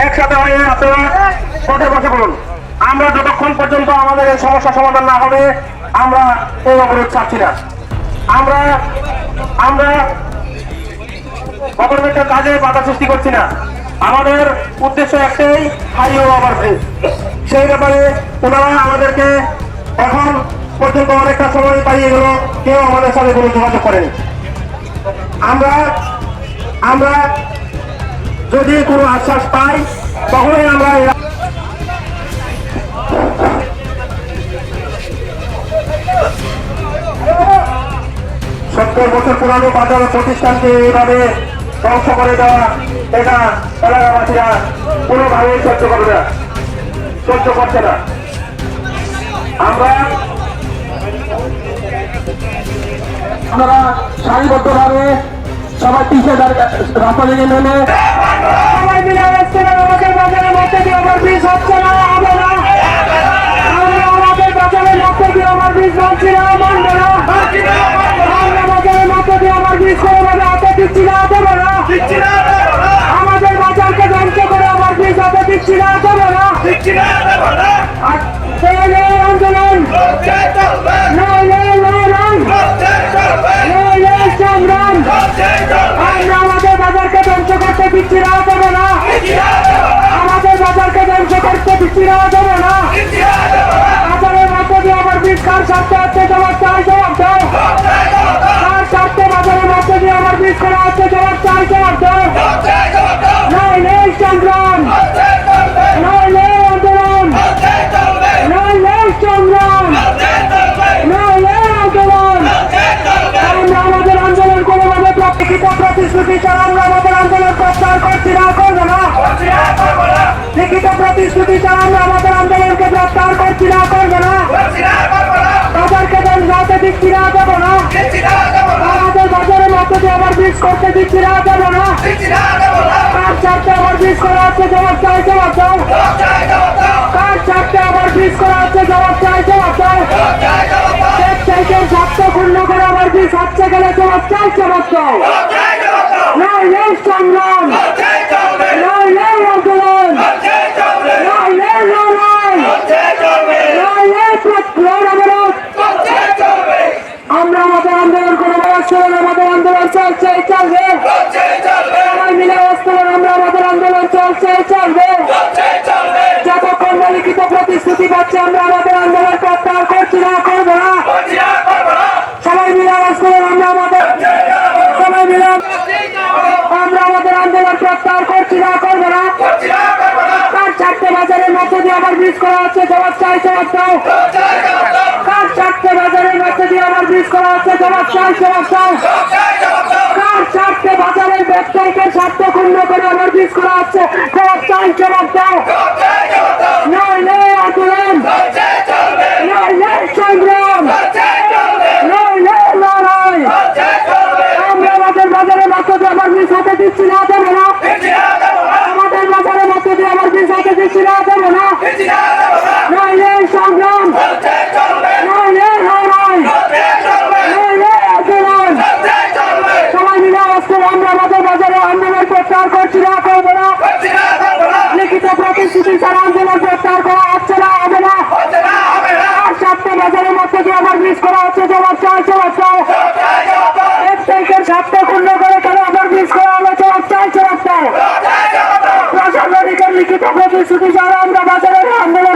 একসাথে হয়ে আপনারা পথে বসে পড়ুন। আমরা যতক্ষণ পর্যন্ত আমাদের এই সমস্যা সমাধান না হবে আমরা এই অবরোধ ছাড়ছি না। আমরা আমরা গভর্নমেন্টের কাজে বাধা সৃষ্টি করছি না। আমাদের উদ্দেশ্য একটাই, হাইওয়ে ওভারব্রিজ। সেই ব্যাপারে ওনারা আমাদেরকে এখন পর্যন্ত অনেকটা সময় পাইয়ে গেল, কেউ আমাদের সাথে কোনো যোগাযোগ করেনি। আমরা যদি কোনো আশ্বাস পাই তখনই আমরা 70 বছর পুরানো বাজার প্রতিষ্ঠানকে এইভাবে ধ্বংস করে দেওয়া, এটা এলাকাবাসীরা কোনোভাবেই সহ্য করছে না। আপনারা সারিবদ্ধভাবে সবাই পিছিয়ে রাস্তা দিকে নেমে সবাই মিলে আমাদের বাজারের মধ্যে দিয়ে ওভারব্রিজ হচ্ছে না, হবে না। আমরা আমাদের বাজারের মধ্যে দিয়ে ওভারব্রিজ মানছি না, মানবো না। আমরা বাজারের মধ্যে দিয়ে ওভারব্রিজ কোনোভাবে হাতে দিচ্ছি না, দেবো না। আমাদের বাজারকে ধ্বংস করে ওভারব্রিজ হাতে দিচ্ছি না, দেবো না। আন্দোলন সংগ্রাম, আমরা আমাদের বাজারকে ধ্বংস করতে দিচ্ছি না, দেবো না। আমাদের বাজারকে ধ্বংস করতে দিচ্ছি না, দেবো না। বাজারের মধ্যে দিয়ে ওভারব্রিজ কার স্বার্থে হচ্ছে জবাব চাই, জবাব দাও। কার স্বার্থে বাজারের মধ্যে দিয়ে ওভারব্রিজ করা হচ্ছে জবাব চাই, জবাব দাও। নইলে সংগ্রাম, নইলে আন্দোলন, নইলে সংগ্রাম, নইলে আন্দোলন। আমরা আমাদের আন্দোলন কোনোভাবে লিখিত প্রতিশ্রুতি ছাড়া আমরা আমাদের আন্দোলন প্রত্যাহার করছি না, করবো না। লিখিত প্রতিশ্রুতি ছাড়া আমরা আমাদের আন্দোলনকে প্রত্যাহার করছি না, করবো না। বাজারকে ধ্বংস দিচ্ছি না, দেবো না। আমাদের বাজারের মধ্যে দিয়ে ওভারব্রিজ করতে দিচ্ছি না, দেবো না। কার স্বার্থে ওভারব্রিজ করা হচ্ছে জবাব চাই, জবাব দাও। কার স্বার্থে ওভারব্রিজ করা হচ্ছে জবাব চাই, জবাব দাও। ব্যবসায়ীদের স্বার্থ ক্ষুণ্ণ করে ওভারব্রিজ হচ্ছে গেলে জবাব চাই, জবাব দাও। নইলে সংগ্রাম, নইলে আন্দোলন, নইলে লড়াই, নইলে অবরোধ। আমরা আমাদের আন্দোলন কোনো বয়সের আমাদের আন্দোলন চলছে, চলবে। সবাই মিলে বলুন, আমরা আমাদের আন্দোলন চলছে, চলবে। যতক্ষণ না লিখিত প্রতিশ্রুতি পাচ্ছে আমরা আমাদের আন্দোলন প্রত্যাহার করছি না, করবো না। সবাই মিলে বলুন, আমরা আমাদের আন্দোলন প্রত্যাহার করছি না, করবো না। কার স্বার্থে বাজারের মধ্যে দিয়ে ওভারব্রিজ করা হচ্ছে জবাব চাই, জবাব দাও। কার স্বার্থে বাজারের মধ্যে দিয়ে ওভারব্রিজ করা হচ্ছে জবাব চাই, জবাব দাও। কার স্বার্থে বাজারের ব্যবসায়ীদের স্বার্থ ক্ষুণ্ণ করে ওভারব্রিজ করা হচ্ছে জবাব চাই, জবাব দাও। নইলে আন্দোলন, নইলে সংগ্রাম, নইলে লড়াই। আমরা আমাদের বাজারের মধ্যে দিয়ে ওভারব্রিজ হাতে দিচ্ছি না, দেবো না। আমাদের বাজারের মধ্যে দিয়ে ওভারব্রিজ হাতে দিচ্ছি না, দেবো না। নইলে সংগ্রাম, নইলে লড়াই, নইলে আন্দোলন। সবাই মিলে আসলে আমরা আমাদের বাজারে আন্দোলন প্রত্যাহার করছি না, করবো না। লিখিত প্রতিশ্রুতি ছাড়া আন্দোলন প্রত্যাহার করা হচ্ছে না, হবে না। আর স্বার্থে বাজারের মধ্যে দিয়ে ওভারব্রিজ করা হচ্ছে জবাব চাই, জবাব দাও। ব্যবসায়ীদের স্বার্থ ক্ষুণ্ণ করে কেন ওভারব্রিজ করা হলো জবাব চাই, জবাব দাও। প্রশাসনিকের লিখিত প্রতিশ্রুতি ছাড়া আমরা বাজারের আন্দোলন